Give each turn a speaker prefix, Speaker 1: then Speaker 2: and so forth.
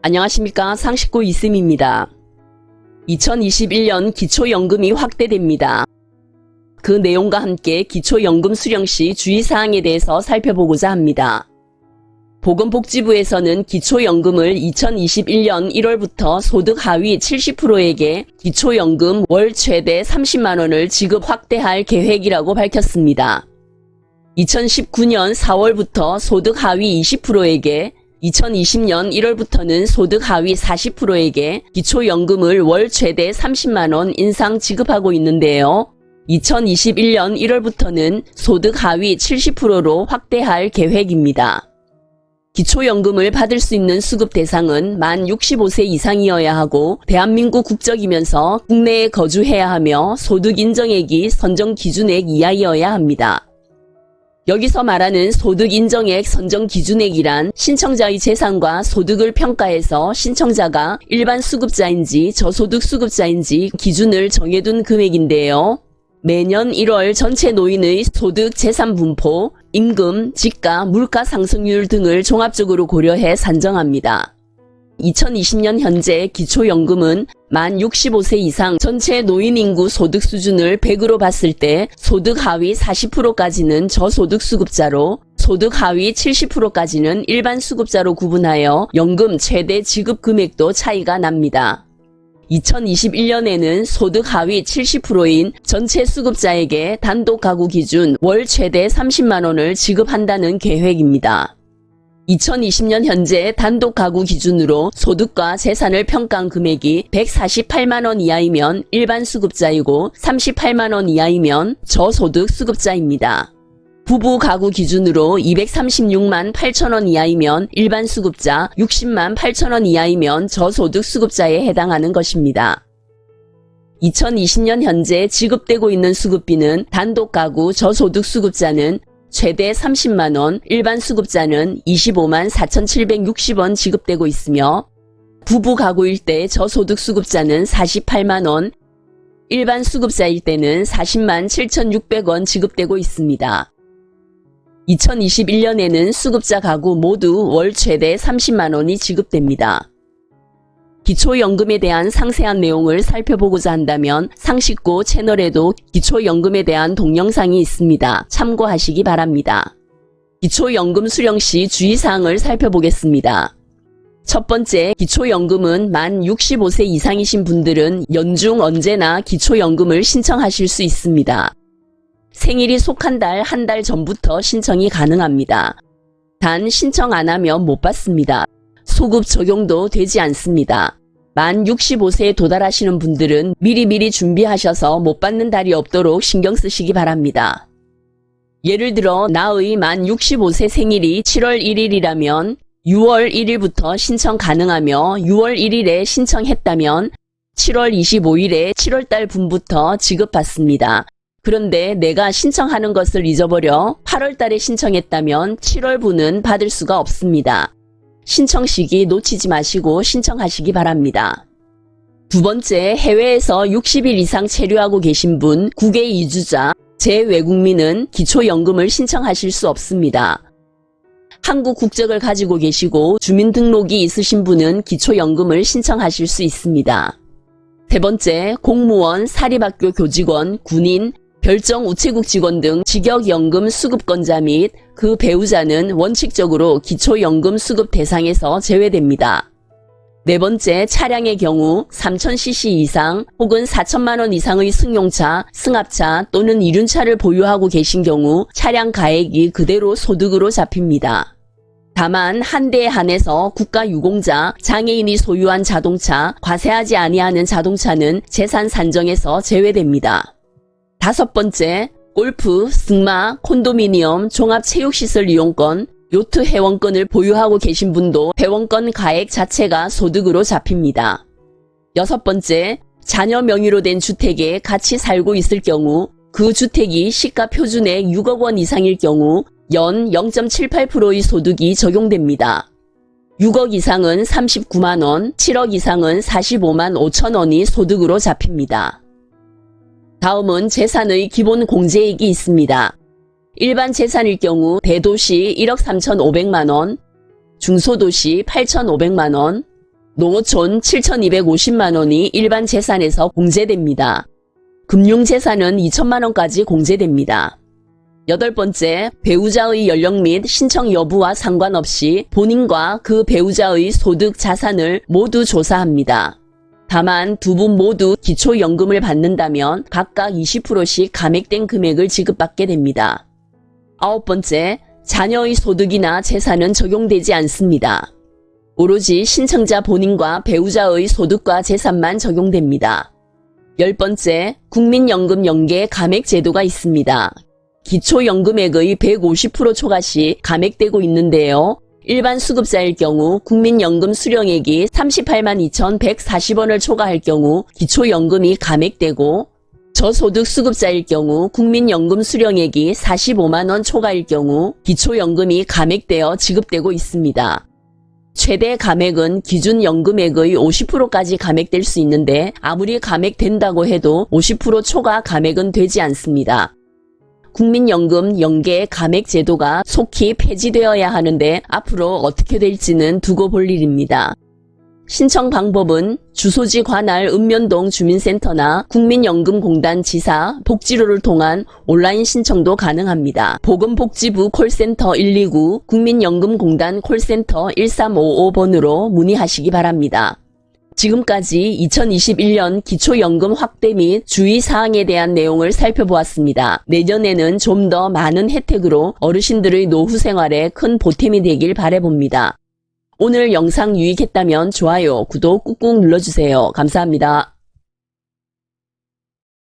Speaker 1: 안녕하십니까. 상식고 이쌤입니다. 2021년 기초연금이 확대됩니다. 그 내용과 함께 기초연금 수령 시 주의사항에 대해서 살펴보고자 합니다. 보건복지부에서는 기초연금을 2021년 1월부터 소득 하위 70%에게 기초연금 월 최대 30만원을 지급 확대할 계획이라고 밝혔습니다. 2019년 4월부터 소득 하위 20%에게 2020년 1월부터는 소득 하위 40%에게 기초연금을 월 최대 30만원 인상 지급하고 있는데요. 2021년 1월부터는 소득 하위 70%로 확대할 계획입니다. 기초연금을 받을 수 있는 수급 대상은 만 65세 이상이어야 하고 대한민국 국적이면서 국내에 거주해야 하며 소득 인정액이 선정 기준액 이하이어야 합니다. 여기서 말하는 소득 인정액 선정 기준액이란 신청자의 재산과 소득을 평가해서 신청자가 일반 수급자인지 저소득 수급자인지 기준을 정해둔 금액인데요. 매년 1월 전체 노인의 소득 재산 분포, 임금, 지가, 물가 상승률 등을 종합적으로 고려해 산정합니다. 2020년 현재 기초연금은 만 65세 이상 전체 노인 인구 소득 수준을 100으로 봤을 때 소득 하위 40%까지는 저소득 수급자로 소득 하위 70%까지는 일반 수급자로 구분하여 연금 최대 지급 금액도 차이가 납니다. 2021년에는 소득 하위 70%인 전체 수급자에게 단독 가구 기준 월 최대 30만원을 지급한다는 계획입니다. 2020년 현재 단독 가구 기준으로 소득과 재산을 평가한 금액이 148만원 이하이면 일반 수급자이고 38만원 이하이면 저소득 수급자입니다. 부부 가구 기준으로 236만 8천원 이하이면 일반 수급자, 60만 8천원 이하이면 저소득 수급자에 해당하는 것입니다. 2020년 현재 지급되고 있는 수급비는 단독 가구 저소득 수급자는 최대 30만원, 일반 수급자는 25만 4,760원 지급되고 있으며 부부 가구일 때 저소득 수급자는 48만원, 일반 수급자일 때는 40만 7,600원 지급되고 있습니다. 2021년에는 수급자 가구 모두 월 최대 30만원이 지급됩니다. 기초연금에 대한 상세한 내용을 살펴보고자 한다면 상식고 채널에도 기초연금에 대한 동영상이 있습니다. 참고하시기 바랍니다. 기초연금 수령 시 주의사항을 살펴보겠습니다. 첫 번째, 기초연금은 만 65세 이상이신 분들은 연중 언제나 기초연금을 신청하실 수 있습니다. 생일이 속한 달 한 달 전부터 신청이 가능합니다. 단 신청 안 하면 못 받습니다. 소급 적용도 되지 않습니다. 만 65세에 도달하시는 분들은 미리미리 준비하셔서 못 받는 달이 없도록 신경 쓰시기 바랍니다. 예를 들어 나의 만 65세 생일이 7월 1일이라면 6월 1일부터 신청 가능하며 6월 1일에 신청했다면 7월 25일에 7월달 분부터 지급받습니다. 그런데 내가 신청하는 것을 잊어버려 8월달에 신청했다면 7월분은 받을 수가 없습니다. 신청 시기 놓치지 마시고 신청하시기 바랍니다. 두 번째, 해외에서 60일 이상 체류하고 계신 분, 국외 이주자, 재외국민은 기초연금을 신청하실 수 없습니다. 한국 국적을 가지고 계시고 주민등록이 있으신 분은 기초연금을 신청하실 수 있습니다. 세 번째, 공무원, 사립학교 교직원, 군인, 별정 우체국 직원 등 직역연금 수급권자 및 그 배우자는 원칙적으로 기초연금 수급 대상에서 제외됩니다. 네 번째, 차량의 경우 3000cc 이상 혹은 4천만원 이상의 승용차, 승합차 또는 이륜차를 보유하고 계신 경우 차량 가액이 그대로 소득으로 잡힙니다. 다만 한 대에 한해서 국가유공자, 장애인이 소유한 자동차, 과세하지 아니하는 자동차는 재산 산정에서 제외됩니다. 다섯 번째, 골프, 승마, 콘도미니엄, 종합체육시설 이용권, 요트 회원권을 보유하고 계신 분도 회원권 가액 자체가 소득으로 잡힙니다. 여섯 번째, 자녀 명의로 된 주택에 같이 살고 있을 경우 그 주택이 시가 표준액 6억 원 이상일 경우 연 0.78%의 소득이 적용됩니다. 6억 이상은 39만원, 7억 이상은 45만 5천원이 소득으로 잡힙니다. 다음은 재산의 기본 공제액이 있습니다. 일반 재산일 경우 대도시 1억 3,500만원, 중소도시 8,500만원, 농어촌 7,250만원이 일반 재산에서 공제됩니다. 금융재산은 2천만원까지 공제됩니다. 8번째, 배우자의 연령 및 신청 여부와 상관없이 본인과 그 배우자의 소득, 자산을 모두 조사합니다. 다만 두 분 모두 기초연금을 받는다면 각각 20%씩 감액된 금액을 지급받게 됩니다. 9번째, 자녀의 소득이나 재산은 적용되지 않습니다. 오로지 신청자 본인과 배우자의 소득과 재산만 적용됩니다. 10번째, 국민연금 연계 감액 제도가 있습니다. 기초연금액의 150% 초과 시 감액되고 있는데요. 일반 수급자일 경우 국민연금 수령액이 38만 2,140원을 초과할 경우 기초연금이 감액되고, 저소득 수급자일 경우 국민연금 수령액이 45만원 초과일 경우 기초연금이 감액되어 지급되고 있습니다. 최대 감액은 기준 연금액의 50%까지 감액될 수 있는데 아무리 감액된다고 해도 50% 초과 감액은 되지 않습니다. 국민연금 연계 감액 제도가 속히 폐지되어야 하는데 앞으로 어떻게 될지는 두고 볼 일입니다. 신청 방법은 주소지 관할 읍면동 주민센터나 국민연금공단 지사, 복지로를 통한 온라인 신청도 가능합니다. 보건복지부 콜센터 129, 국민연금공단 콜센터 1355번으로 문의하시기 바랍니다. 지금까지 2021년 기초연금 확대 및 주의사항에 대한 내용을 살펴보았습니다. 내년에는 좀 더 많은 혜택으로 어르신들의 노후 생활에 큰 보탬이 되길 바라봅니다. 오늘 영상 유익했다면 좋아요, 구독 꾹꾹 눌러주세요. 감사합니다.